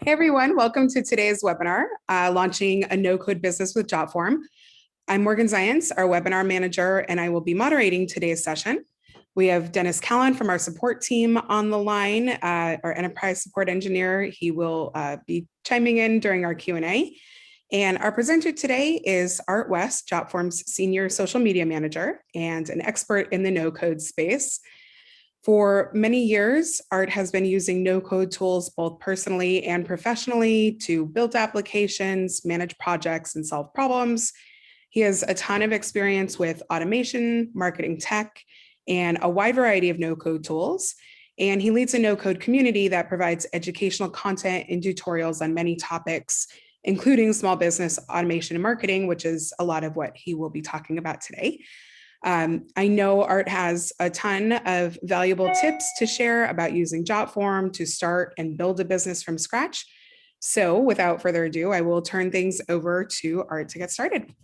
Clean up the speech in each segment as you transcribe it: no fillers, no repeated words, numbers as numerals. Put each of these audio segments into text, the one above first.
Hey everyone, welcome to today's webinar, launching a no-code business with Jotform. I'm Morgan Zients, our webinar manager, and I will be moderating today's session. We have Dennis Callan from our support team on the line, our enterprise support engineer. He will be chiming in during our Q&A. And our presenter today is Art West, Jotform's senior social media manager and an expert in the no-code space. For many years, Art has been using no-code tools both personally and professionally to build applications, manage projects, and solve problems. He has a ton of experience with automation, marketing tech, and a wide variety of no-code tools. And he leads a no-code community that provides educational content and tutorials on many topics, including small business automation and marketing, which is a lot of what he will be talking about today. I know Art has a ton of valuable tips to share about using Jotform to start and build a business from scratch. So without further ado, I will turn things over to Art to get started.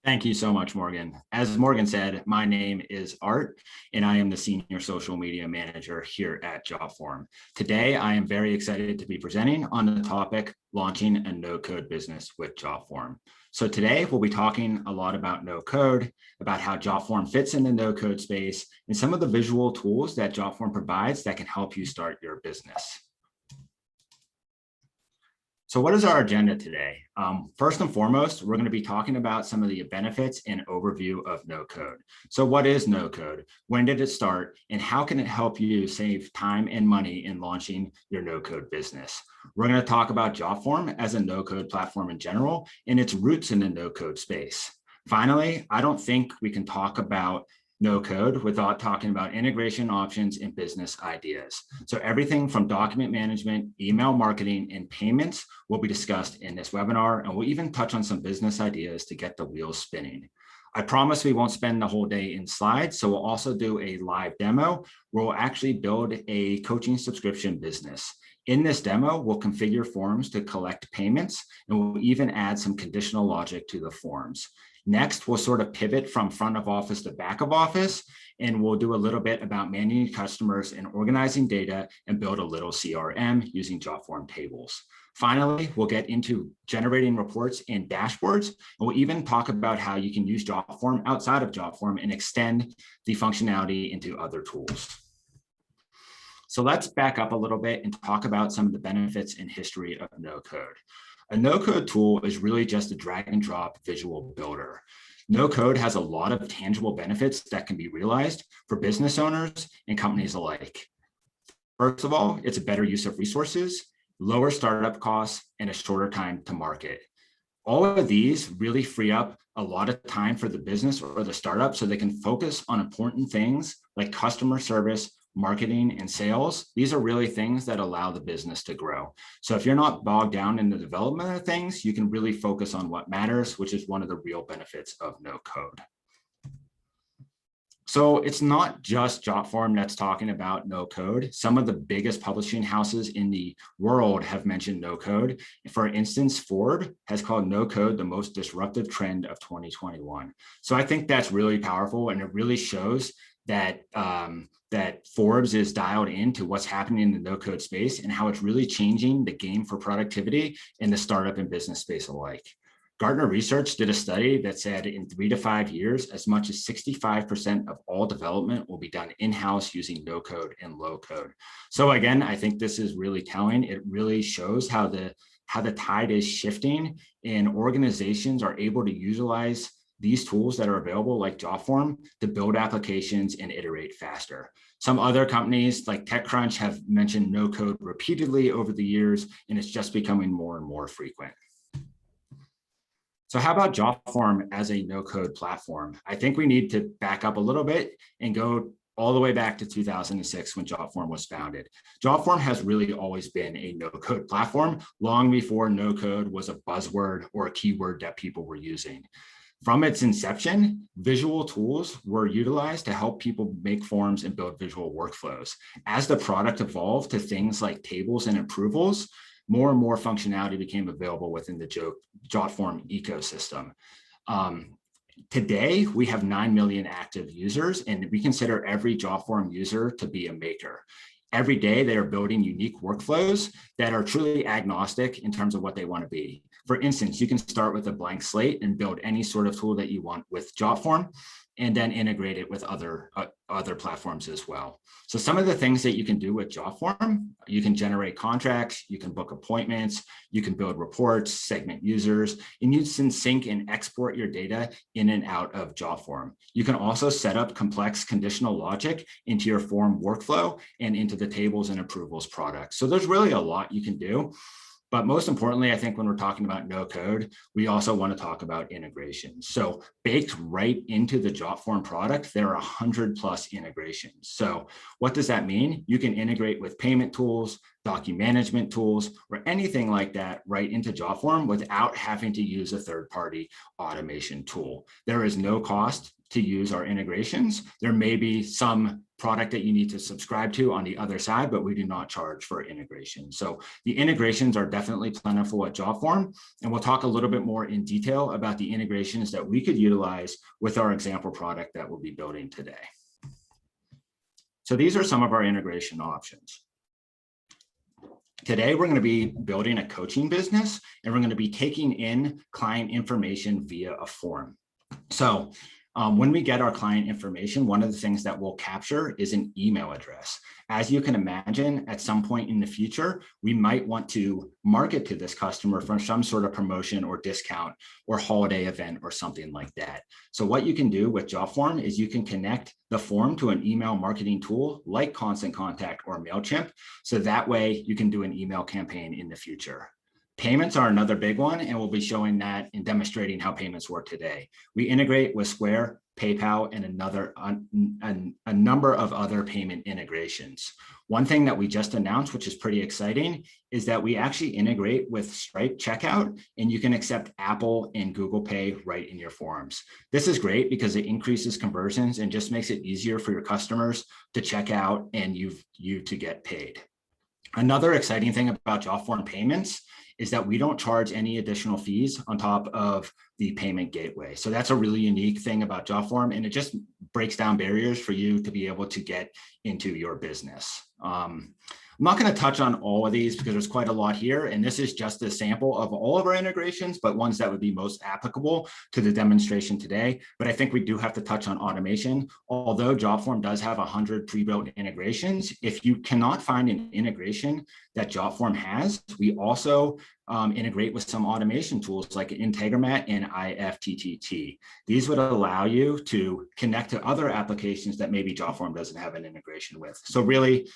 Thank you so much, Morgan. As Morgan said, my name is Art, and I am the Senior Social Media Manager here at Jotform. Today, I am very excited to be presenting on the topic, launching a no-code business with Jotform. So today, we'll be talking a lot about no-code, about how Jotform fits in the no-code space, and some of the visual tools that Jotform provides that can help you start your business. So what is our agenda today? First and foremost, we're going to be talking about some of the benefits and overview of no-code. So what is no-code? When did it start? And how can it help you save time and money in launching your no-code business? We're going to talk about Jotform as a no-code platform in general and its roots in the no-code space. Finally, I don't think we can talk about no-code without talking about integration options and business ideas. So everything from document management, email marketing, and payments will be discussed in this webinar, and we'll even touch on some business ideas to get the wheels spinning. I promise we won't spend the whole day in slides, so we'll also do a live demo where we'll actually build a coaching subscription business. In this demo, we'll configure forms to collect payments, and we'll even add some conditional logic to the forms. Next, we'll sort of pivot from front of office to back of office, and we'll do a little bit about managing customers and organizing data and build a little CRM using Jotform tables. Finally, we'll get into generating reports and dashboards, and we'll even talk about how you can use Jotform outside of Jotform and extend the functionality into other tools. So let's back up a little bit and talk about some of the benefits and history of no-code. A no-code tool is really just a drag and drop visual builder. No-code has a lot of tangible benefits that can be realized for business owners and companies alike. First of all, it's a better use of resources, lower startup costs, and a shorter time to market. All of these really free up a lot of time for the business or the startup so they can focus on important things like customer service, marketing, and sales. These are really things that allow the business to grow. So if you're not bogged down in the development of things, you can really focus on what matters, which is one of the real benefits of no code. So it's not just Jotform that's talking about no code. Some of the biggest publishing houses in the world have mentioned no code. For instance, Forbes has called no code the most disruptive trend of 2021. So I think that's really powerful, and it really shows that that Forbes is dialed into what's happening in the no-code space and how it's really changing the game for productivity in the startup and business space alike. Gartner Research did a study that said in 3 to 5 years, as much as 65% of all development will be done in-house using no-code and low-code. So again, I think this is really telling. It really shows how the tide is shifting, and organizations are able to utilize these tools that are available like Jotform to build applications and iterate faster. Some other companies like TechCrunch have mentioned no code repeatedly over the years, and it's just becoming more and more frequent. So how about Jotform as a no code platform? I think we need to back up a little bit and go all the way back to 2006 when Jotform was founded. Jotform has really always been a no-code platform, long before no-code was a buzzword or a keyword that people were using. From its inception, visual tools were utilized to help people make forms and build visual workflows. As the product evolved to things like tables and approvals, more and more functionality became available within the Jotform ecosystem. Today, we have 9 million active users, and we consider every Jotform user to be a maker. every day they are building unique workflows that are truly agnostic in terms of what they want to be. For instance, you can start with a blank slate and build any sort of tool that you want with Jotform, and then integrate it with other platforms as well. So some of the things that you can do with Jotform, you can generate contracts, you can book appointments, you can build reports, segment users, and you can sync and export your data in and out of Jotform. You can also set up complex conditional logic into your form workflow and into the tables and approvals product. So there's really a lot you can do. But most importantly, I think when we're talking about no code, we also want to talk about integrations. So baked right into the Jotform product, there are 100+ integrations. So what does that mean? You can integrate with payment tools, document management tools, or anything like that right into Jotform without having to use a third-party automation tool. There is no cost to use our integrations. There may be some product that you need to subscribe to on the other side, but we do not charge for integration. So the integrations are definitely plentiful at Jotform, and we'll talk a little bit more in detail about the integrations that we could utilize with our example product that we'll be building today. So these are some of our integration options. Today, we're going to be building a coaching business, and we're going to be taking in client information via a form. So when we get our client information, one of the things that we'll capture is an email address. As you can imagine, at some point in the future, we might want to market to this customer for some sort of promotion or discount or holiday event or something like that. So what you can do with Jotform is you can connect the form to an email marketing tool like Constant Contact or MailChimp. So that way you can do an email campaign in the future. Payments are another big one, and we'll be showing that and demonstrating how payments work today. We integrate with Square, PayPal, and a number of other payment integrations. One thing that we just announced, which is pretty exciting, is that we actually integrate with Stripe Checkout, and you can accept Apple and Google Pay right in your forms. This is great because it increases conversions and just makes it easier for your customers to check out and you to get paid. Another exciting thing about Jotform payments is that we don't charge any additional fees on top of the payment gateway. So that's a really unique thing about Jotform, and it just breaks down barriers for you to be able to get into your business. I'm not going to touch on all of these because there's quite a lot here, and this is just a sample of all of our integrations, but ones that would be most applicable to the demonstration today. But I think we do have to touch on automation. Although Jotform does have 100 pre-built integrations, if you cannot find an integration that Jotform has, we also integrate with some automation tools like Integromat and IFTTT. These would allow you to connect to other applications that maybe Jotform doesn't have an integration with. So really,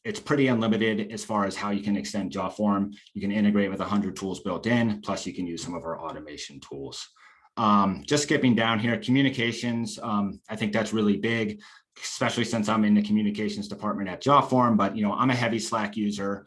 it's pretty unlimited as far as how you can extend Jotform. You can integrate with 100 tools built in, plus you can use some of our automation tools. Just skipping down here, communications, I think that's really big, especially since I'm in the communications department at Jotform, but I'm a heavy Slack user.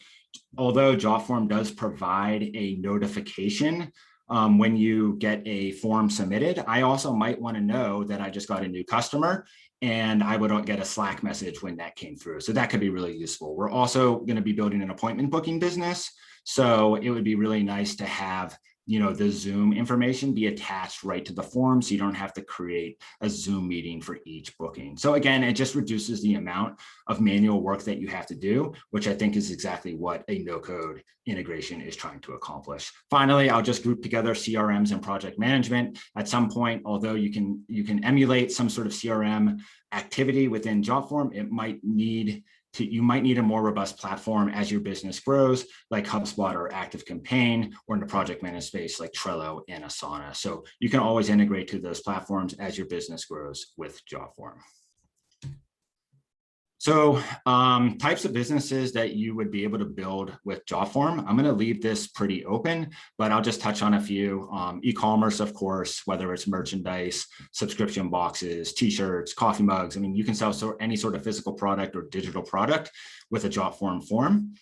Although Jotform does provide a notification when you get a form submitted, I also might want to know that I just got a new customer, and I would get a Slack message when that came through. So that could be really useful. We're also going to be building an appointment booking business. So it would be really nice to have the Zoom information be attached right to the form, so you don't have to create a Zoom meeting for each booking. So again, it just reduces the amount of manual work that you have to do, which I think is exactly what a no-code integration is trying to accomplish. Finally, I'll just group together CRMs and project management. At some point, although you can emulate some sort of CRM activity within Jotform, you might need a more robust platform as your business grows, like HubSpot or ActiveCampaign, or in the project management space like Trello and Asana. So you can always integrate to those platforms as your business grows with Jotform. So types of businesses that you would be able to build with Jotform. I'm going to leave this pretty open, but I'll just touch on a few. E-commerce, of course, whether it's merchandise, subscription boxes, t-shirts, coffee mugs. I mean, you can sell any sort of physical product or digital product with a Jotform form.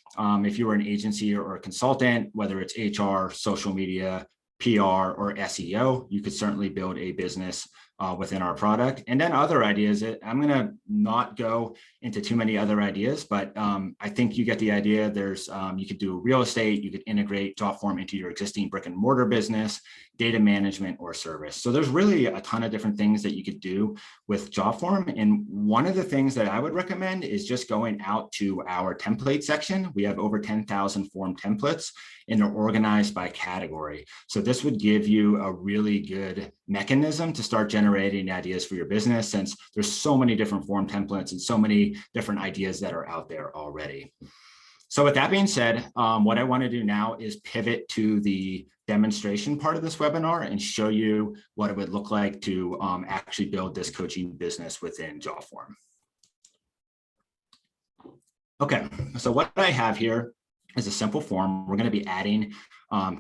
If you were an agency or a consultant, whether it's HR, social media, PR, or SEO, you could certainly build a business within our product. And then other ideas, I'm going to not go into too many other ideas, but I think you get the idea. There's you could do real estate, you could integrate Jotform into your existing brick and mortar business, data management, or service. So there's really a ton of different things that you could do with Jotform. And one of the things that I would recommend is just going out to our template section. We have over 10,000 form templates, and they're organized by category. So this would give you a really good mechanism to start generating ideas for your business, since there's so many different form templates and so many different ideas that are out there already. So with that being said, what I want to do now is pivot to the demonstration part of this webinar and show you what it would look like to actually build this coaching business within Jotform. Okay, so what I have here is a simple form. We're going to be adding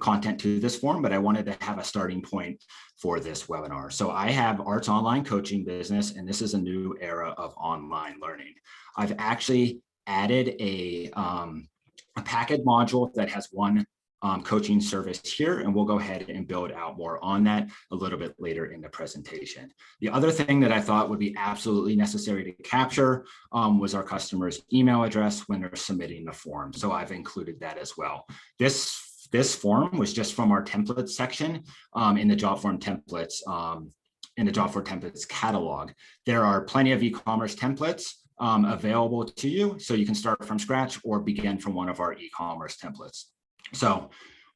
content to this form, but I wanted to have a starting point for this webinar. So I have Art's online coaching business, and this is a new era of online learning. I've actually added a package module that has one coaching service here, and we'll go ahead and build out more on that a little bit later in the presentation. The other thing that I thought would be absolutely necessary to capture was our customer's email address when they're submitting the form. So I've included that as well. This form was just from our template section in the Jotform templates, in the Jotform templates catalog. There are plenty of e-commerce templates available to you, so you can start from scratch or begin from one of our e-commerce templates. So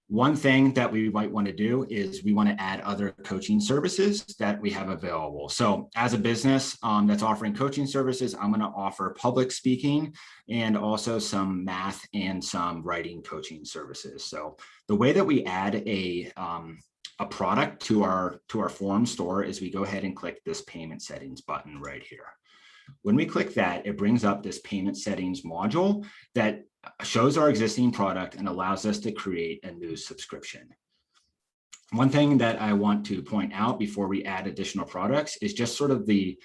one thing that we might want to do is we want to add other coaching services that we have available. So as a business that's offering coaching services, I'm going to offer public speaking and also some math and some writing coaching services. So the way that we add a product to our form store is we go ahead and click this payment settings button right here. When we click that, it brings up this payment settings module that shows our existing product and allows us to create a new subscription. One thing that I want to point out before we add additional products is just sort of the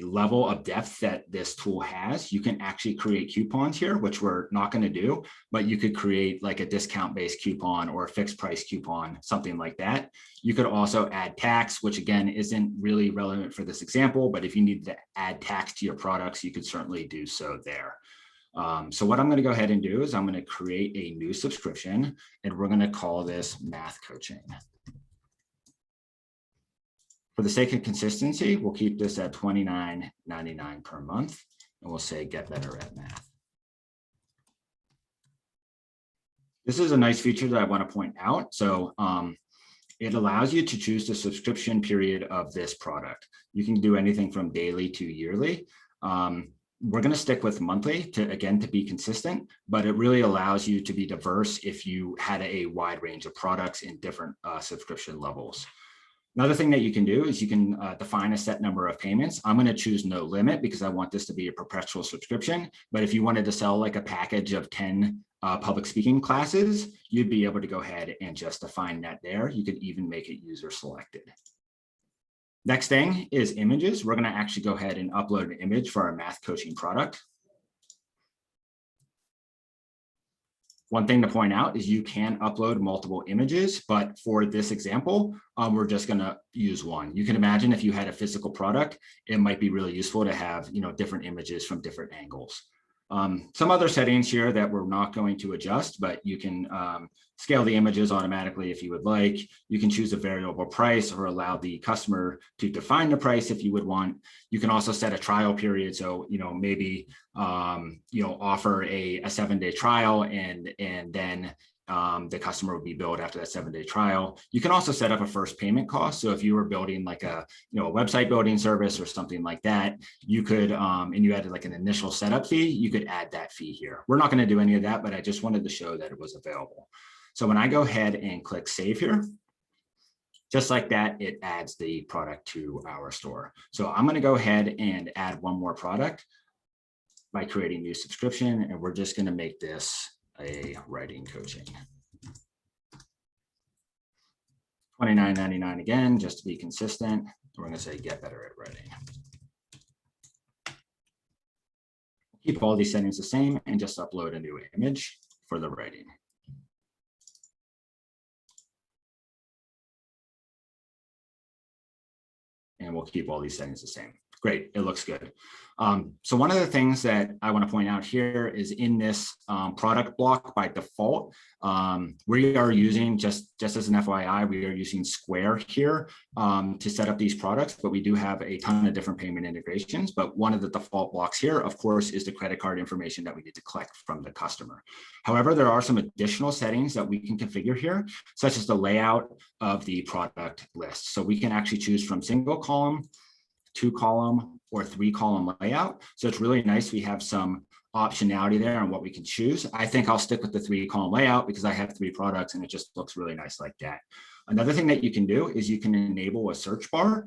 level of depth that this tool has. You can actually create coupons here, which we're not going to do, but you could create like a discount-based coupon or a fixed price coupon, something like that. You could also add tax, which again isn't really relevant for this example, but if you need to add tax to your products, you could certainly do so there. So what I'm going to go ahead and do is I'm going to create a new subscription, and we're going to call this Math Coaching. For the sake of consistency, we'll keep this at $29.99 per month, and we'll say get better at math. This is a nice feature that I want to point out. So it allows you to choose the subscription period of this product. You can do anything from daily to yearly. We're going to stick with monthly to be consistent, but it really allows you to be diverse if you had a wide range of products in different subscription levels. Another thing that you can do is you can define a set number of payments. I'm going to choose no limit because I want this to be a perpetual subscription. But if you wanted to sell like a package of 10 public speaking classes, you'd be able to go ahead and just define that there. You could even make it user selected. Next thing is images. We're going to actually go ahead and upload an image for our math coaching product. One thing to point out is you can upload multiple images, but for this example, we're just going to use one. You can imagine if you had a physical product, it might be really useful to have, different images from different angles. Some other settings here that we're not going to adjust, but you can scale the images automatically if you would like. You can choose a variable price or allow the customer to define the price if you would want. You can also set a trial period. So, maybe, offer a 7-day trial and then the customer would be billed after that 7-day trial. You can also set up a first payment cost. So if you were building like a website building service or something like that, you could, and you added like an initial setup fee, you could add that fee here. We're not going to do any of that, but I just wanted to show that it was available. So when I go ahead and click save here, just like that, it adds the product to our store. So I'm going to go ahead and add one more product by creating new subscription, and we're just going to make this a writing coaching. $29.99 again, just to be consistent. We're going to say get better at writing. Keep all these settings the same and just upload a new image for the writing. and we'll keep all these settings the same. Great, it looks good. So one of the things that I want to point out here is in this product block by default, we are using, just as an FYI, we are using Square here to set up these products, but we do have a ton of different payment integrations. But one of the default blocks here, of course, is the credit card information that we need to collect from the customer. However, there are some additional settings that we can configure here, such as the layout of the product list. So we can actually choose from single column, 2-column, or 3-column layout. So it's really nice. We have some optionality there on what we can choose. I think I'll stick with the 3-column layout because I have 3 products and it just looks really nice like that. Another thing that you can do is you can enable a search bar,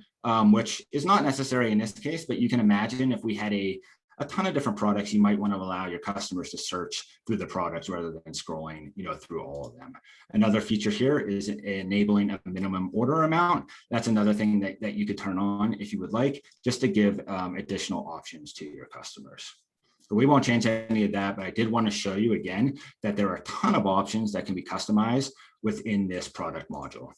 which is not necessary in this case, but you can imagine if we had a ton of different products, you might want to allow your customers to search through the products rather than scrolling, through all of them. Another feature here is enabling a minimum order amount. That's another thing that you could turn on if you would like, just to give additional options to your customers. So we won't change any of that, but I did want to show you again that there are a ton of options that can be customized within this product module.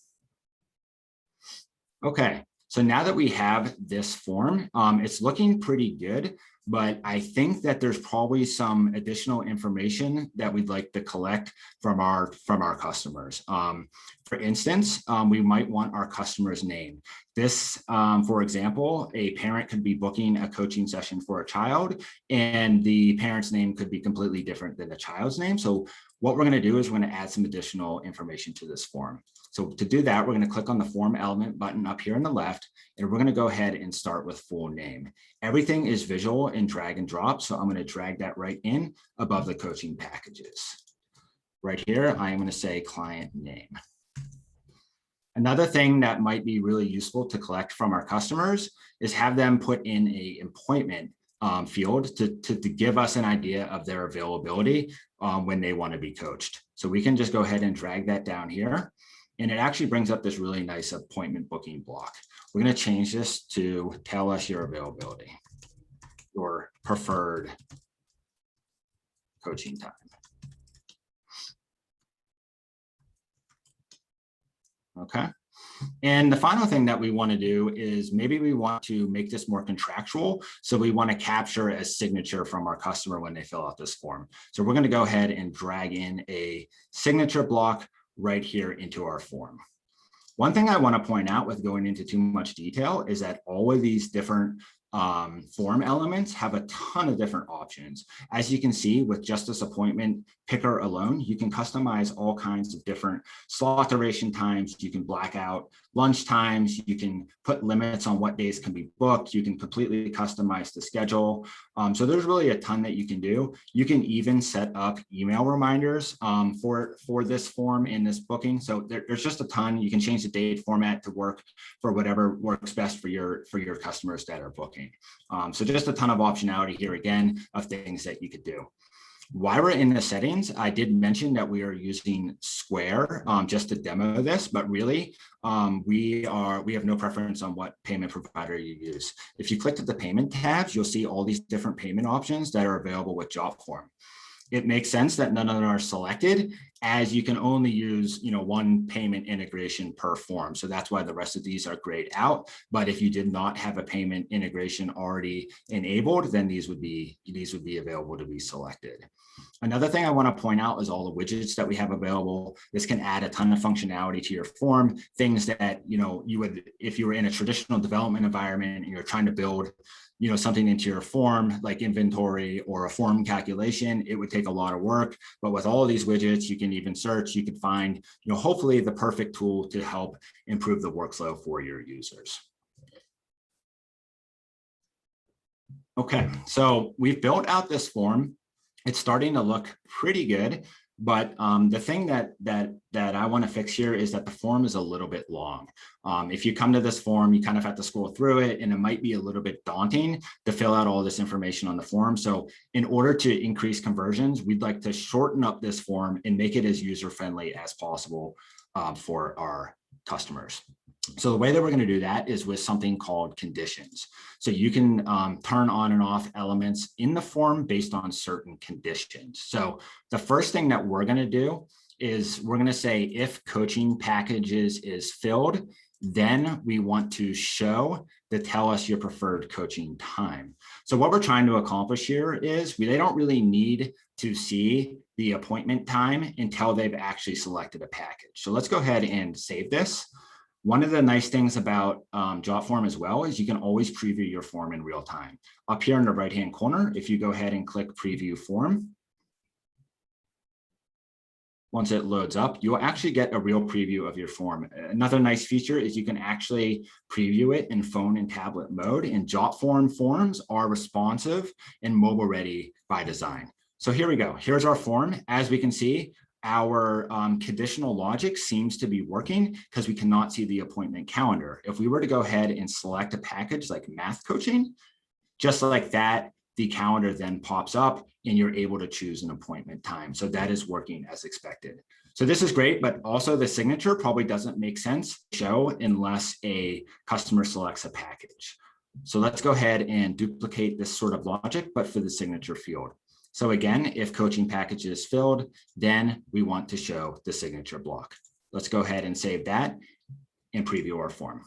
Okay, so now that we have this form, it's looking pretty good. But I think that there's probably some additional information that we'd like to collect from our customers. For instance, we might want our customer's name. This, for example, a parent could be booking a coaching session for a child, and the parent's name could be completely different than the child's name. So what we're going to do is we're going to add some additional information to this form. So to do that, we're going to click on the form element button up here on the left, and we're going to go ahead and start with full name. Everything is visual and drag and drop. So I'm going to drag that right in above the coaching packages. Right here, I'm going to say client name. Another thing that might be really useful to collect from our customers is have them put in an appointment field to give us an idea of their availability when they want to be coached. So we can just go ahead and drag that down here. And it actually brings up this really nice appointment booking block. We're going to change this to tell us your availability, your preferred coaching time. Okay. And the final thing that we want to do is maybe we want to make this more contractual. So we want to capture a signature from our customer when they fill out this form. So we're going to go ahead and drag in a signature block right here into our form. One thing I want to point out with going into too much detail is that all of these different form elements have a ton of different options. As you can see, with just this appointment picker alone, you can customize all kinds of different slot duration times. You can black out lunch times. You can put limits on what days can be booked. You can completely customize the schedule. So there's really a ton that you can do. You can even set up email reminders for this form in this booking. So there's just a ton. You can change the date format to work for whatever works best for your customers that are booking. So just a ton of optionality here again of things that you could do. While we're in the settings, I did mention that we are using Square just to demo this, but really we have no preference on what payment provider you use. If you click at the payment tabs, you'll see all these different payment options that are available with Jotform. It makes sense that none of them are selected, as you can only use one payment integration per form. So that's why the rest of these are grayed out. But if you did not have a payment integration already enabled, then these would be available to be selected. Another thing I want to point out is all the widgets that we have available. This can add a ton of functionality to your form, things that you would, if you were in a traditional development environment and you're trying to build something into your form like inventory or a form calculation, it would take a lot of work. But with all of these widgets, you can even search, you can find, hopefully the perfect tool to help improve the workflow for your users. Okay, so we've built out this form. It's starting to look pretty good. But the thing that I want to fix here is that the form is a little bit long. If you come to this form, you kind of have to scroll through it, and it might be a little bit daunting to fill out all this information on the form. So in order to increase conversions, we'd like to shorten up this form and make it as user-friendly as possible for our customers. So the way that we're going to do that is with something called conditions. So you can turn on and off elements in the form based on certain conditions. So the first thing that we're going to do is we're going to say if coaching packages is filled, Then we want to show the tell us your preferred coaching time. So what we're trying to accomplish here is they don't really need to see the appointment time until they've actually selected a package. So let's go ahead and save this. One of the nice things about Jotform as well is you can always preview your form in real time. Up here in the right-hand corner, if you go ahead and click Preview Form, once it loads up, you'll actually get a real preview of your form. Another nice feature is you can actually preview it in phone and tablet mode, and Jotform forms are responsive and mobile ready by design. So here we go. Here's our form. As we can see, our conditional logic seems to be working because we cannot see the appointment calendar. If we were to go ahead and select a package like math coaching, just like that, the calendar then pops up and you're able to choose an appointment time. So that is working as expected. So this is great, but also the signature probably doesn't make sense to show unless a customer selects a package. So let's go ahead and duplicate this sort of logic, but for the signature field. So again, if coaching package is filled, then we want to show the signature block. Let's go ahead and save that and preview our form.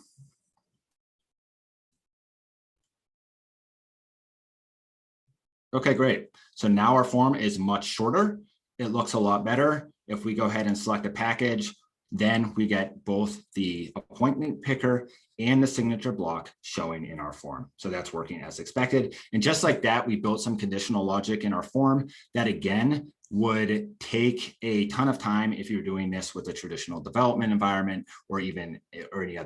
Okay, great. So now our form is much shorter. It looks a lot better. If we go ahead and select a package, then we get both the appointment picker and the signature block showing in our form. So that's working as expected. And just like that, we built some conditional logic in our form that again would take a ton of time if you're doing this with a traditional development environment or any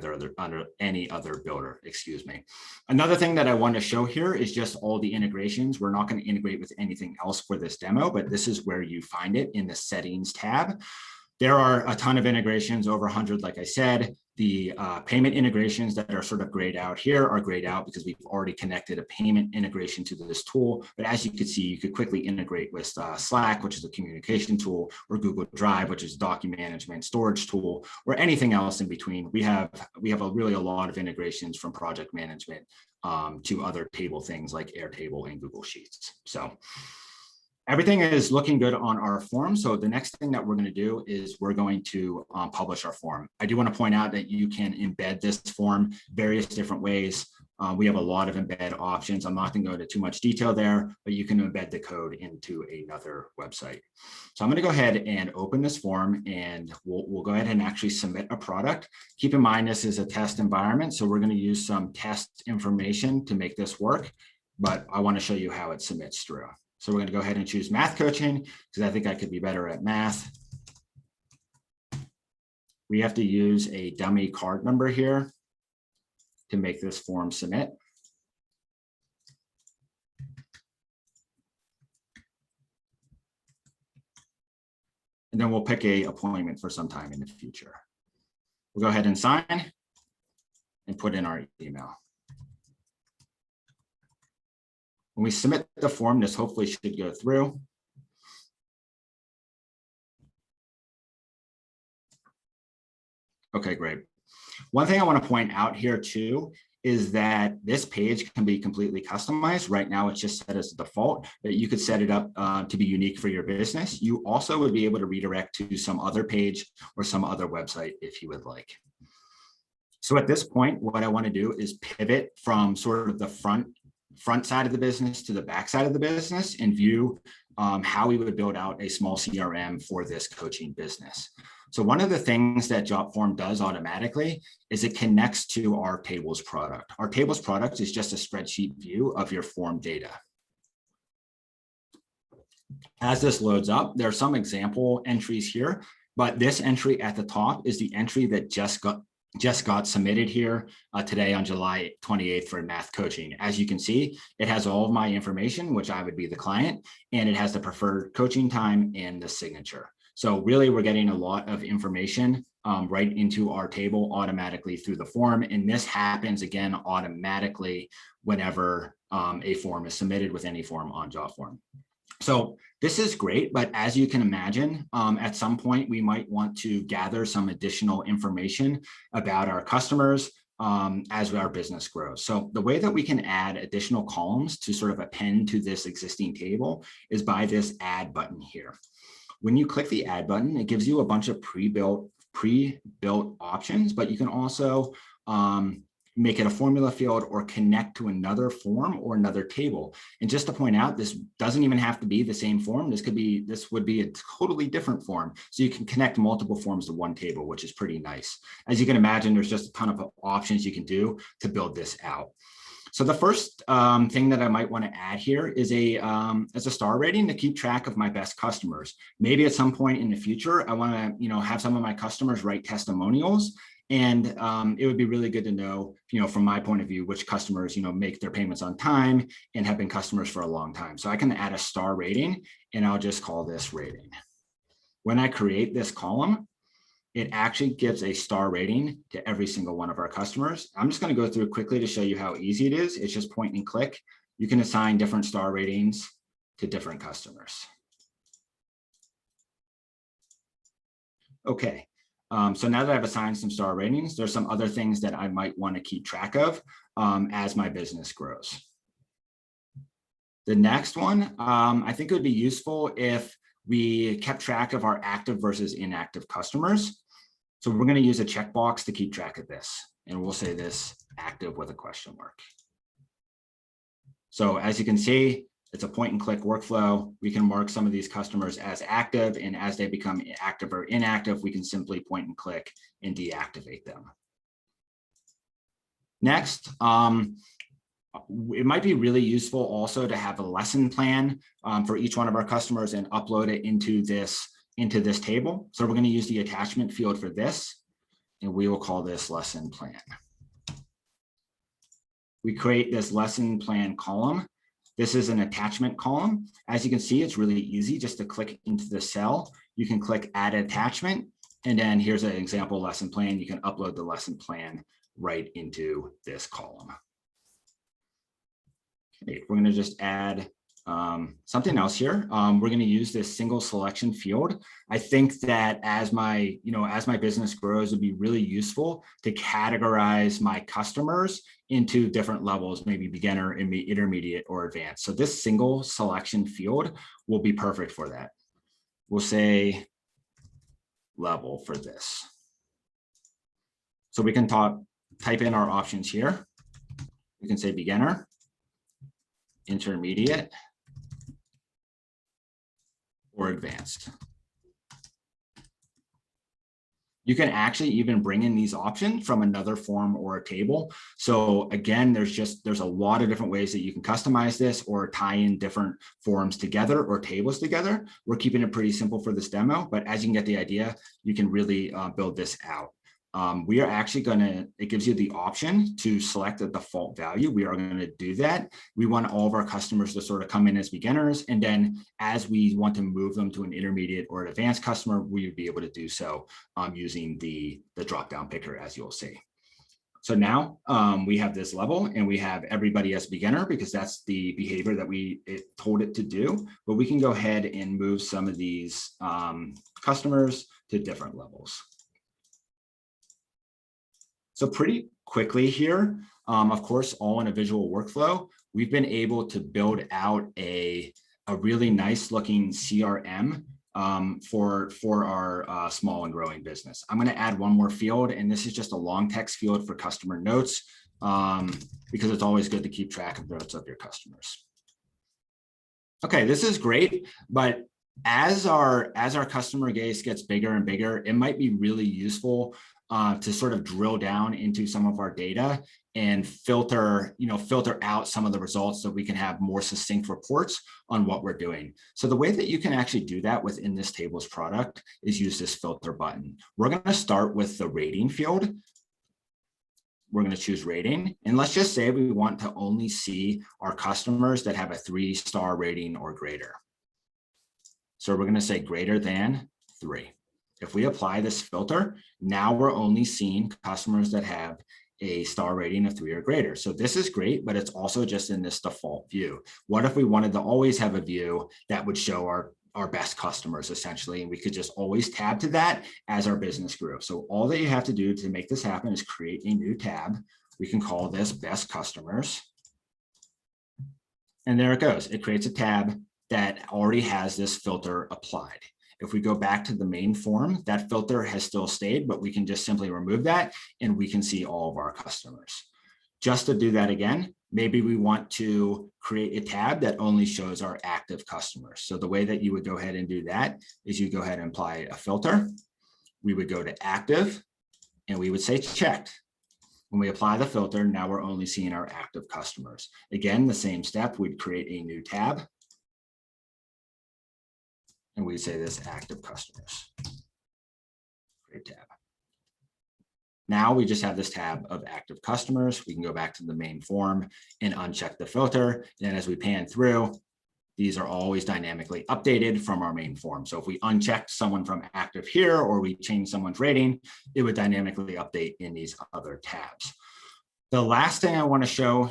other builder, excuse me. Another thing that I want to show here is just all the integrations. We're not going to integrate with anything else for this demo, but this is where you find it in the settings tab. There are a ton of integrations, over 100, like I said. The payment integrations that are sort of grayed out here are grayed out because we've already connected a payment integration to this tool. But as you can see, you could quickly integrate with Slack, which is a communication tool, or Google Drive, which is a document management storage tool, or anything else in between. We have really a lot of integrations from project management to other table things like Airtable and Google Sheets. So everything is looking good on our form. So the next thing that we're going to do is we're going to publish our form. I do want to point out that you can embed this form various different ways. We have a lot of embed options. I'm not going to go into too much detail there, but you can embed the code into another website. So I'm going to go ahead and open this form, and we'll go ahead and actually submit a product. Keep in mind, this is a test environment, so we're going to use some test information to make this work, but I want to show you how it submits through. So we're going to go ahead and choose math coaching because I think I could be better at math. We have to use a dummy card number here to make this form submit. And then we'll pick an appointment for some time in the future. We'll go ahead and sign and put in our email. When we submit the form, this hopefully should go through. Okay, great. One thing I want to point out here too is that this page can be completely customized. Right now, it's just set as a default, but you could set it up to be unique for your business. You also would be able to redirect to some other page or some other website if you would like. So at this point, what I want to do is pivot from sort of the front side of the business to the back side of the business and view how we would build out a small CRM for this coaching business. So one of the things that Jotform does automatically is it connects to our tables product. Our tables product is just a spreadsheet view of your form data. As this loads up, there are some example entries here, but this entry at the top is the entry that just got submitted here today on July 28th for math coaching. As you can see, it has all of my information, which I would be the client, and it has the preferred coaching time and the signature. So really, we're getting a lot of information right into our table automatically through the form. And this happens again automatically whenever a form is submitted with any form on Jotform. So this is great, but as you can imagine, at some point we might want to gather some additional information about our customers as our business grows. So the way that we can add additional columns to sort of append to this existing table is by this add button here. When you click the add button, it gives you a bunch of pre-built pre-built options, but you can also make it a formula field or connect to another form or another table. And just to point out, this doesn't even have to be the same form. This would be a totally different form. So you can connect multiple forms to one table, which is pretty nice. As you can imagine, there's just a ton of options you can do to build this out. So the first thing that I might want to add here is as a star rating to keep track of my best customers. Maybe at some point in the future, I want to have some of my customers write testimonials. And it would be really good to know, from my point of view, which customers, make their payments on time and have been customers for a long time. So I can add a star rating, and I'll just call this rating. When I create this column, it actually gives a star rating to every single one of our customers. I'm just going to go through quickly to show you how easy it is. It's just point and click. You can assign different star ratings to different customers. Okay. So now that I've assigned some star ratings, there's some other things that I might want to keep track of as my business grows. The next one, I think it would be useful if we kept track of our active versus inactive customers. So we're going to use a checkbox to keep track of this. And we'll say this active with a question mark. So as you can see, it's a point and click workflow. We can mark some of these customers as active, and as they become active or inactive, we can simply point and click and deactivate them. Next, it might be really useful also to have a lesson plan for each one of our customers and upload it into this table. So we're going to use the attachment field for this, and we will call this lesson plan. We create this lesson plan column. This is an attachment column. As you can see, it's really easy just to click into the cell. You can click add attachment, and then here's an example lesson plan. You can upload the lesson plan right into this column. Okay, we're going to just add something else here. We're going to use this single selection field. I think that as my business grows, it'd be really useful to categorize my customers into different levels, maybe beginner, intermediate, or advanced. So this single selection field will be perfect for that. We'll say level for this. So we can type in our options here. We can say beginner, intermediate, or advanced. You can actually even bring in these options from another form or a table. So again, there's a lot of different ways that you can customize this or tie in different forms together or tables together. We're keeping it pretty simple for this demo, but as you can get the idea, you can really build this out. We are actually it gives you the option to select a default value. We are going to do that. We want all of our customers to sort of come in as beginners. And then as we want to move them to an intermediate or an advanced customer, we would be able to do so using the drop-down picker, as you'll see. So now we have this level and we have everybody as beginner because that's the behavior that it told it to do. But we can go ahead and move some of these customers to different levels. So pretty quickly here, of course, all in a visual workflow, we've been able to build out a really nice looking CRM for our small and growing business. I'm going to add one more field, and this is just a long text field for customer notes because it's always good to keep track of notes of your customers. Okay, this is great, but as our customer base gets bigger and bigger, it might be really useful to sort of drill down into some of our data and filter out some of the results so we can have more succinct reports on what we're doing. So the way that you can actually do that within this tables product is use this filter button. We're going to start with the rating field. We're going to choose rating. And let's just say we want to only see our customers that have a 3-star rating or greater. So we're going to say greater than 3. If we apply this filter, now we're only seeing customers that have a star rating of 3 or greater. So this is great, but it's also just in this default view. What if we wanted to always have a view that would show our best customers essentially, and we could just always tab to that as our business grew. So all that you have to do to make this happen is create a new tab. We can call this best customers. And there it goes. It creates a tab that already has this filter applied. If we go back to the main form, that filter has still stayed, but we can just simply remove that and we can see all of our customers. Just to do that again, maybe we want to create a tab that only shows our active customers. So the way that you would go ahead and do that is you go ahead and apply a filter. We would go to active and we would say checked. When we apply the filter, now we're only seeing our active customers. Again, the same step, we'd create a new tab. And we'd say this active customers. Create tab. Now we just have this tab of active customers. We can go back to the main form and uncheck the filter. And as we pan through, these are always dynamically updated from our main form. So if we unchecked someone from active here, or we change someone's rating, it would dynamically update in these other tabs. The last thing I want to show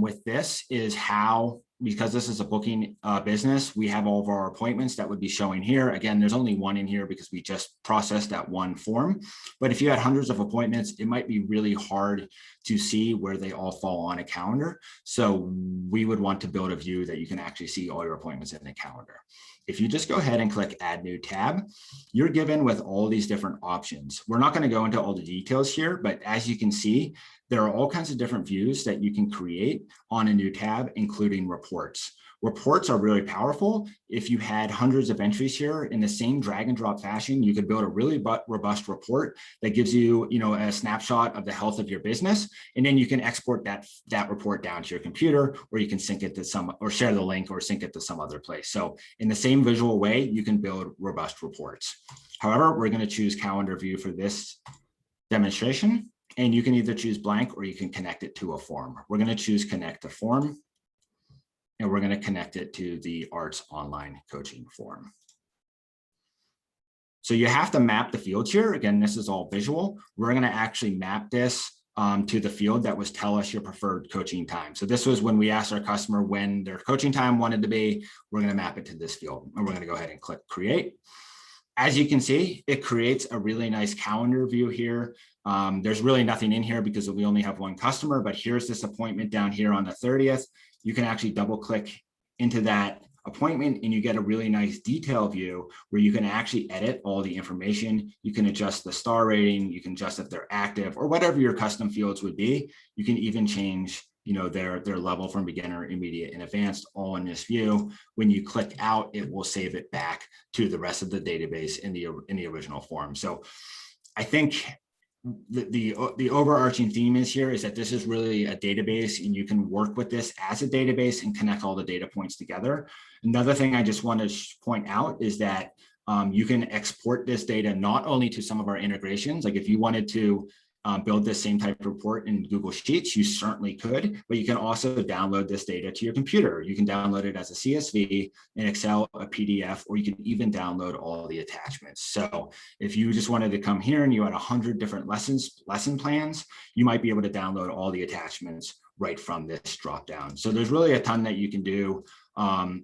with this is how, because this is a booking business, we have all of our appointments that would be showing here. Again, there's only one in here because we just processed that one form. But if you had hundreds of appointments, it might be really hard to see where they all fall on a calendar. So we would want to build a view that you can actually see all your appointments in the calendar. If you just go ahead and click add new tab, you're given with all these different options. We're not going to go into all the details here, but as you can see, there are all kinds of different views that you can create on a new tab, including reports. Reports are really powerful. If you had hundreds of entries here in the same drag and drop fashion, you could build a really robust report that gives you, a snapshot of the health of your business. And then you can export that report down to your computer, or you can sync it to or share the link or sync it to some other place. So in the same visual way, you can build robust reports. However, we're going to choose calendar view for this demonstration. And you can either choose blank or you can connect it to a form. We're going to choose connect to form. And we're going to connect it to the Arts online coaching form. So you have to map the fields here. Again, this is all visual. We're going to actually map this to the field that was tell us your preferred coaching time. So this was when we asked our customer when their coaching time wanted to be. We're going to map it to this field. And we're going to go ahead and click create. As you can see, it creates a really nice calendar view here. There's really nothing in here because we only have one customer, but here's this appointment down here on the 30th. You can actually double click into that appointment and you get a really nice detail view where you can actually edit all the information. You can adjust the star rating, you can adjust if they're active or whatever your custom fields would be. You can even change their level from beginner, intermediate, and advanced all in this view. When you click out, it will save it back to the rest of the database in the original form. So I think the overarching theme is that this is really a database and you can work with this as a database and connect all the data points together. Another thing I just want to point out is that you can export this data not only to some of our integrations, like if you wanted to build this same type of report in Google Sheets, you certainly could, but you can also download this data to your computer. You can download it as a CSV, an Excel, a PDF, or you can even download all the attachments. So if you just wanted to come here and you had 100 different lesson plans, you might be able to download all the attachments right from this dropdown. So there's really a ton that you can do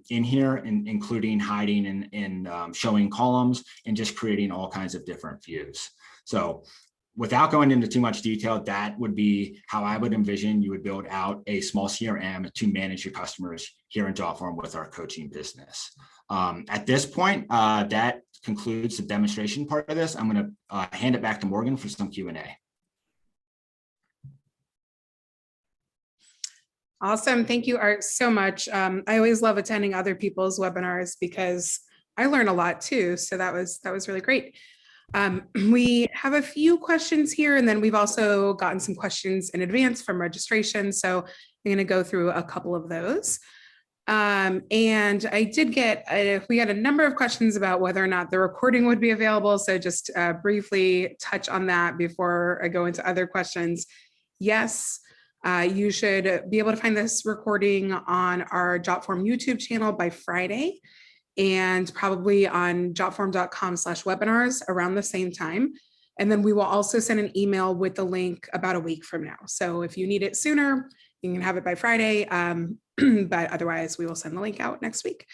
in here, including hiding and showing columns and just creating all kinds of different views. So without going into too much detail, that would be how I would envision you would build out a small CRM to manage your customers here in Jotform with our coaching business. At this point, that concludes the demonstration part of this. I'm going to hand it back to Morgan for some Q&A. Awesome. Thank you, Art, so much. I always love attending other people's webinars because I learn a lot too. So that was really great. We have a few questions here, and then we've also gotten some questions in advance from registration. So I'm going to go through a couple of those. And I did we had a number of questions about whether or not the recording would be available. So just briefly touch on that before I go into other questions. Yes, you should be able to find this recording on our Jotform YouTube channel by Friday, and probably on jotform.com/webinars around the same time. And then we will also send an email with the link about a week from now. So if you need it sooner, you can have it by Friday, but otherwise we will send the link out next week.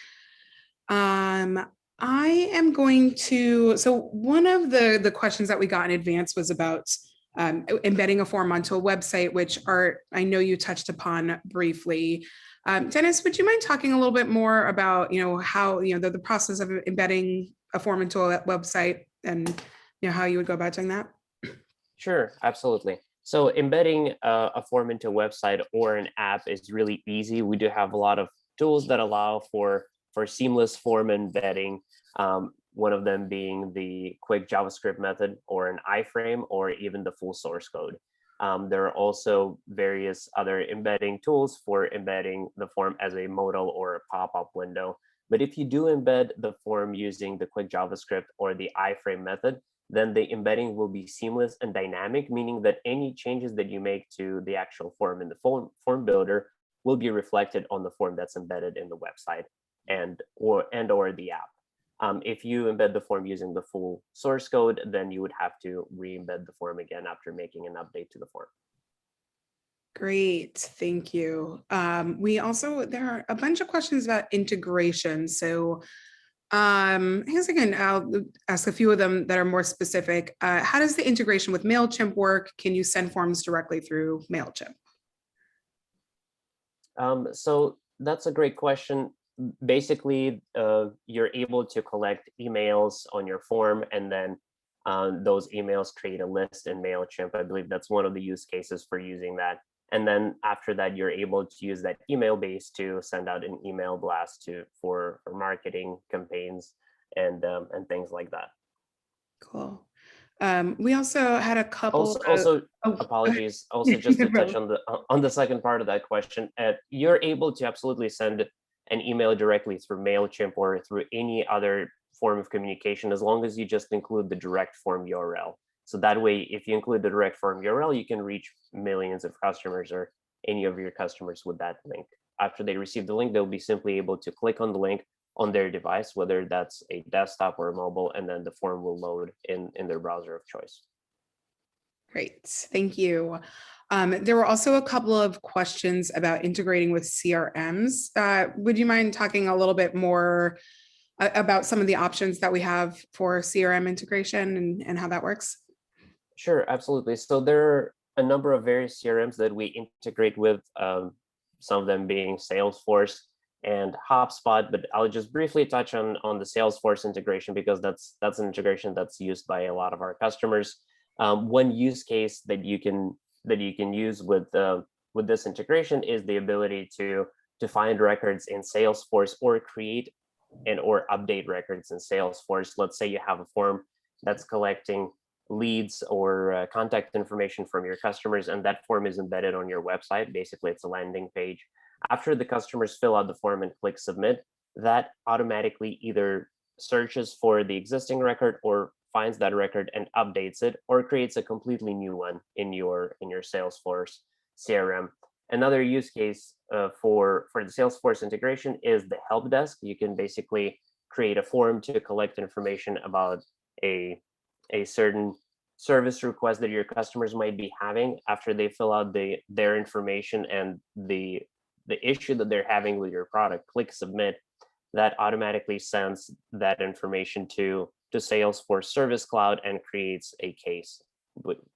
I am going to, so one of the questions that we got in advance was about embedding a form onto a website, which Art, I know you touched upon briefly. Dennis, would you mind talking a little bit more about, how, the process of embedding a form into a website and how you would go about doing that? Sure, absolutely. So embedding a form into a website or an app is really easy. We do have a lot of tools that allow for seamless form embedding. One of them being the quick JavaScript method or an iframe or even the full source code. There are also various other embedding tools for embedding the form as a modal or a pop-up window. But if you do embed the form using the quick JavaScript or the iframe method, then the embedding will be seamless and dynamic, meaning that any changes that you make to the actual form in the form builder will be reflected on the form that's embedded in the website and or the app. If you embed the form using the full source code, then you would have to re-embed the form again after making an update to the form. Great, thank you. There are a bunch of questions about integration. So I guess again, I'll ask a few of them that are more specific. How does the integration with MailChimp work? Can you send forms directly through MailChimp? So that's a great question. Basically, you're able to collect emails on your form, and then those emails create a list in MailChimp. I believe that's one of the use cases for using that. And then after that, you're able to use that email base to send out an email blast for marketing campaigns and things like that. Cool. We also had a couple. Apologies. Also, just to touch on the second part of that question, you're able to absolutely send an email directly through MailChimp or through any other form of communication, as long as you just include the direct form URL. So that way, if you include the direct form URL, you can reach millions of customers or any of your customers with that link. After they receive the link, they'll be simply able to click on the link on their device, whether that's a desktop or a mobile, and then the form will load in their browser of choice. Great, thank you. There were also a couple of questions about integrating with CRMs. Would you mind talking a little bit more about some of the options that we have for CRM integration and how that works? Sure, absolutely. So there are a number of various CRMs that we integrate with, some of them being Salesforce and HubSpot, but I'll just briefly touch on the Salesforce integration because that's an integration that's used by a lot of our customers. One use case that you can use with this integration is the ability to find records in Salesforce or create or update records in Salesforce. Let's say you have a form that's collecting leads or contact information from your customers, and that form is embedded on your website. Basically, it's a landing page. After the customers fill out the form and click submit, that automatically either searches for the existing record or finds that record and updates it, or creates a completely new one in your Salesforce CRM. Another use case for the Salesforce integration is the help desk. You can basically create a form to collect information about a certain service request that your customers might be having. After they fill out their information and the issue that they're having with your product, click submit, that automatically sends that information to Salesforce Service Cloud and creates a case,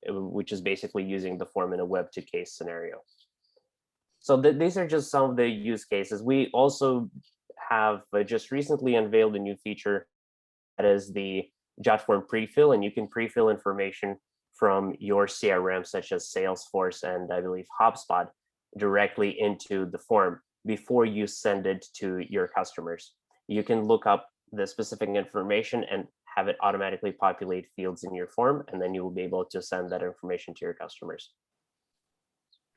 which is basically using the form in a web to case scenario. So these are just some of the use cases. We also have just recently unveiled a new feature that is the Jotform prefill, and you can prefill information from your CRM, such as Salesforce and I believe HubSpot, directly into the form before you send it to your customers. You can look up the specific information and have it automatically populate fields in your form, and then you will be able to send that information to your customers.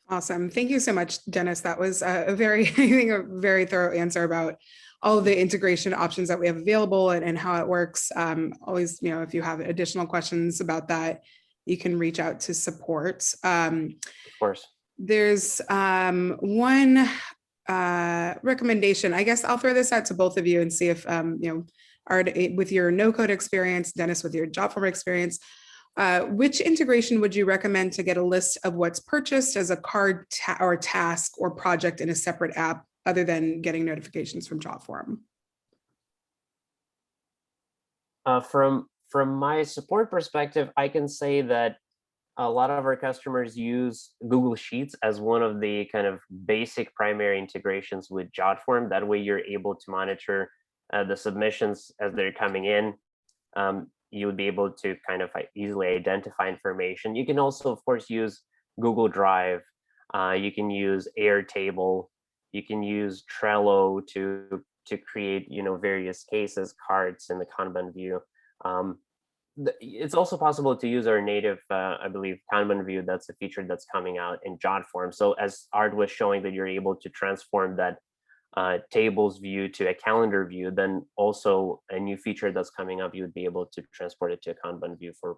Awesome. Thank you so much, Dennis. That was a very thorough answer about all of the integration options that we have available and how it works. Always, if you have additional questions about that, you can reach out to support. Of course. There's one recommendation. I guess I'll throw this out to both of you and see if, Art, with your no-code experience, Dennis, with your Jotform experience, which integration would you recommend to get a list of what's purchased as a card or task or project in a separate app other than getting notifications from Jotform? From my support perspective, I can say that a lot of our customers use Google Sheets as one of the kind of basic primary integrations with Jotform. That way you're able to monitor the submissions as they're coming in. you would be able to kind of easily identify information. You can also, of course, use Google Drive. You can use Airtable. You can use Trello to create, various cases, cards in the Kanban view. It's also possible to use our native, I believe, Kanban view. That's a feature that's coming out in Jotform. So as Art was showing that you're able to transform that tables view to a calendar view, then also a new feature that's coming up, you would be able to transport it to a Kanban view for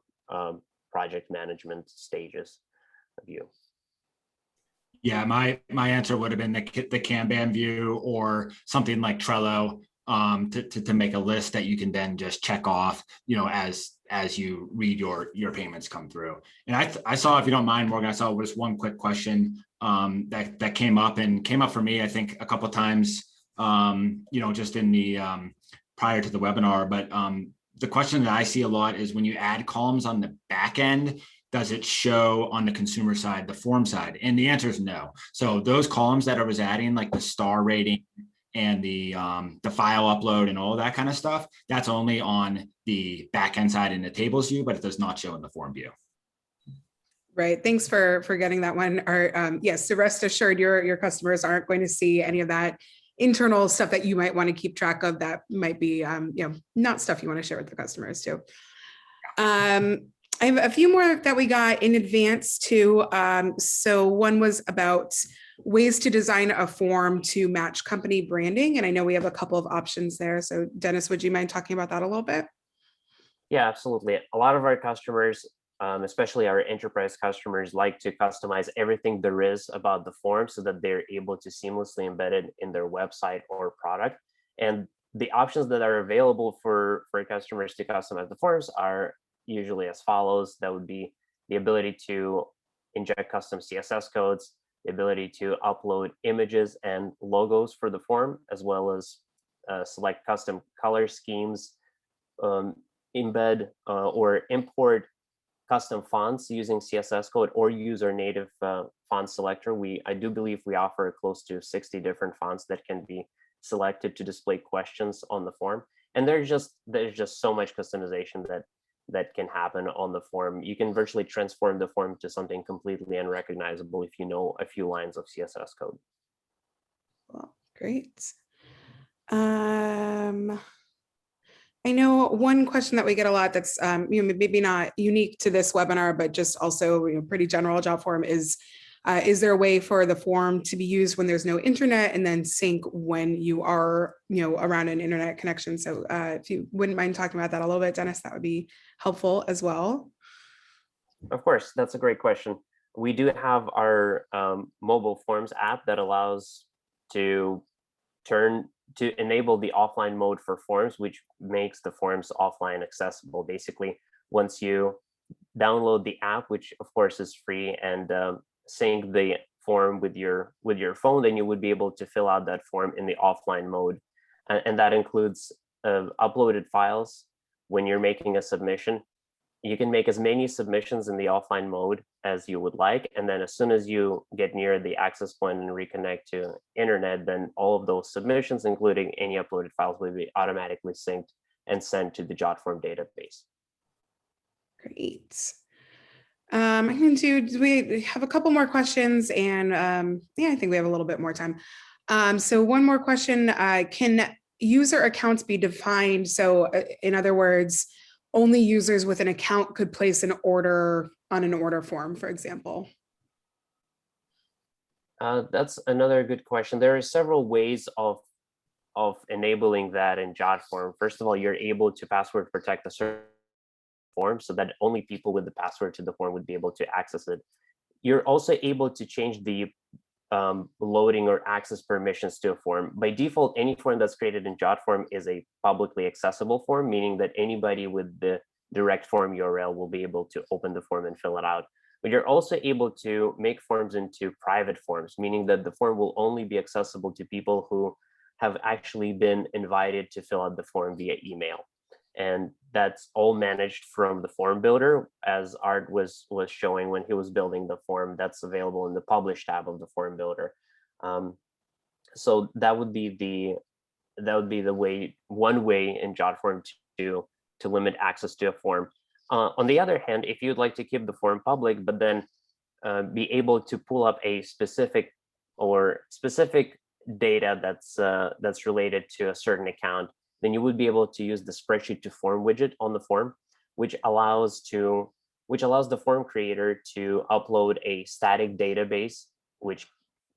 project management stages view. Yeah, my answer would have been the Kanban view or something like Trello, to make a list that you can then just check off, as you read your payments come through. And I saw, if you don't mind, Morgan, I saw just one quick question that came up for me, I think a couple of times, just in the prior to the webinar. But the question that I see a lot is, when you add columns on the back end, does it show on the consumer side, the form side? And the answer is no. So those columns that I was adding, like the star rating and the file upload and all that kind of stuff, that's only on the backend side in the tables view, but it does not show in the form view. Right. Thanks for getting that one. Yes, so rest assured, your customers aren't going to see any of that internal stuff that you might want to keep track of. That might be, not stuff you want to share with the customers too. I have a few more that we got in advance too. So one was about ways to design a form to match company branding. And I know we have a couple of options there. So Dennis, would you mind talking about that a little bit? Yeah, absolutely. A lot of our customers, especially our enterprise customers, like to customize everything there is about the form so that they're able to seamlessly embed it in their website or product. And the options that are available for customers to customize the forms are usually as follows. That would be the ability to inject custom CSS codes, the ability to upload images and logos for the form, as well as select custom color schemes, embed or import custom fonts using CSS code, or use our native font selector. I do believe we offer close to 60 different fonts that can be selected to display questions on the form. And there's just so much customization that can happen on the form. You can virtually transform the form to something completely unrecognizable if you know a few lines of CSS code. Well, great. I know one question that we get a lot that's maybe not unique to this webinar, but just also pretty general Jotform is there a way for the form to be used when there's no internet and then sync when you are around an internet connection? So if you wouldn't mind talking about that a little bit, Dennis, that would be helpful as well. Of course, that's a great question. We do have our mobile forms app that allows to enable the offline mode for forms, which makes the forms offline accessible. Basically, once you download the app, which of course is free, and sync the form with your phone, then you would be able to fill out that form in the offline mode. And that includes uploaded files. When you're making a submission, you can make as many submissions in the offline mode as you would like. And then as soon as you get near the access point and reconnect to internet, then all of those submissions, including any uploaded files, will be automatically synced and sent to the Jotform database. Great. Do we have a couple more questions? And yeah, I think we have a little bit more time. So one more question, can user accounts be defined? So in other words, only users with an account could place an order on an order form, for example? That's another good question. There are several ways of enabling that in Jotform. First of all, you're able to password protect the certain form so that only people with the password to the form would be able to access it. You're also able to change the loading or access permissions to a form. By default, any form that's created in Jotform is a publicly accessible form, meaning that anybody with the direct form URL will be able to open the form and fill it out. But you're also able to make forms into private forms, meaning that the form will only be accessible to people who have actually been invited to fill out the form via email. And that's all managed from the form builder, as Art was showing when he was building the form. That's available in the publish tab of the form builder. So that would be the way, one way in Jotform to limit access to a form. On the other hand, if you'd like to keep the form public, but then be able to pull up a specific data that's related to a certain account, then you would be able to use the spreadsheet to form widget on the form, which allows the form creator to upload a static database, which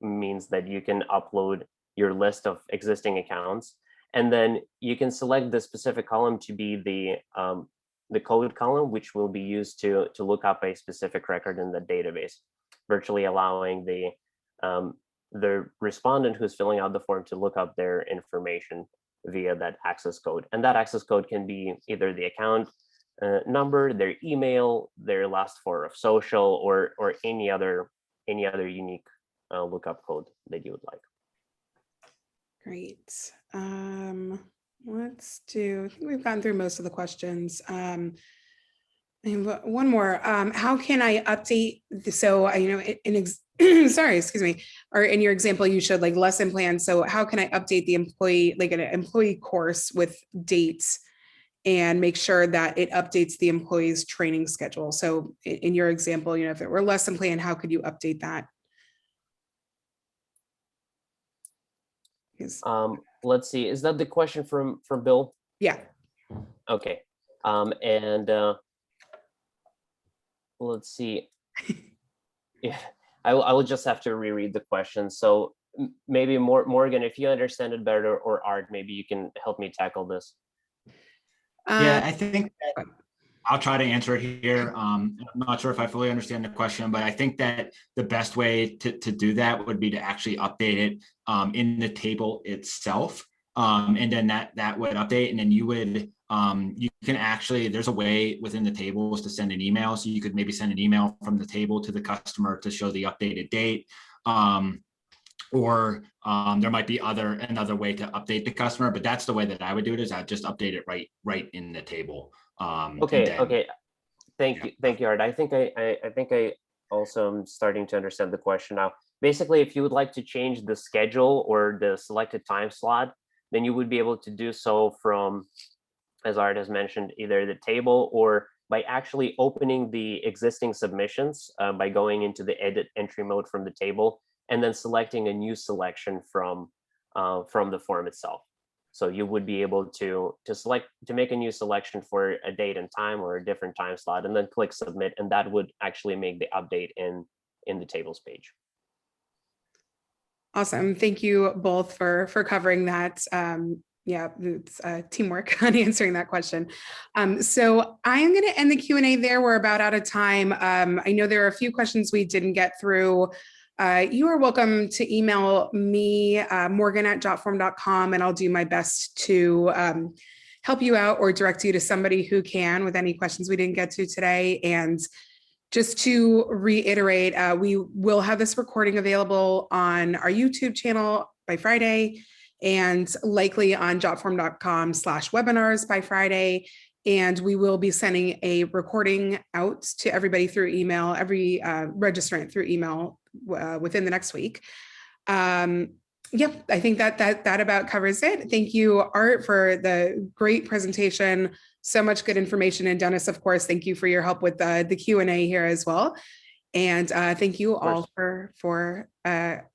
means that you can upload your list of existing accounts, and then you can select the specific column to be the code column, which will be used to look up a specific record in the database, virtually allowing the respondent who's filling out the form to look up their information via that access code. And that access code can be either the account number, their email, their last four of social, or any other unique lookup code that you would like. Great. Let's do, I think we've gone through most of the questions. I have one more. How can I update? So, sorry, excuse me. Or in your example, you showed like lesson plans. So how can I update the employee, like an employee course with dates and make sure that it updates the employee's training schedule? So in your example, if it were a lesson plan, how could you update that? Let's see. Is that the question from Bill? Yeah. Okay. Let's see. Yeah, I will just have to reread the question. So maybe Morgan, if you understand it better, or Art, maybe you can help me tackle this. Yeah, I think that I'll try to answer it here. I'm not sure if I fully understand the question, but I think that the best way to do that would be to actually update it in the table itself. And then that would update, and then you would, you can actually, there's a way within the tables to send an email. So you could maybe send an email from the table to the customer to show the updated date. Or there might be another way to update the customer, but that's the way that I would do it, is I'd just update it right in the table. Okay. Thank you, Art. I think I also am starting to understand the question now. Basically, if you would like to change the schedule or the selected time slot, then you would be able to do so from, as Art has mentioned, either the table or by actually opening the existing submissions by going into the edit entry mode from the table and then selecting a new selection from the form itself. So you would be able to make a new selection for a date and time or a different time slot, and then click submit, and that would actually make the update in the tables page. Awesome. Thank you both for covering that. Yeah, it's teamwork on answering that question. So I am going to end the Q&A there. We're about out of time. I know there are a few questions we didn't get through. You are welcome to email me, morgan@jotform.com, and I'll do my best to help you out or direct you to somebody who can with any questions we didn't get to today. And just to reiterate, we will have this recording available on our YouTube channel by Friday and likely on jotform.com/webinars by Friday. And we will be sending a recording out to everybody through email, every registrant through email within the next week. Yep, I think that about covers it. Thank you, Art, for the great presentation. So much good information. And Dennis, of course, thank you for your help with the Q&A here as well. And thank you all for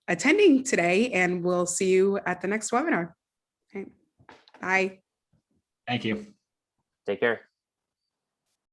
attending today, and we'll see you at the next webinar. Okay. Bye. Thank you. Take care.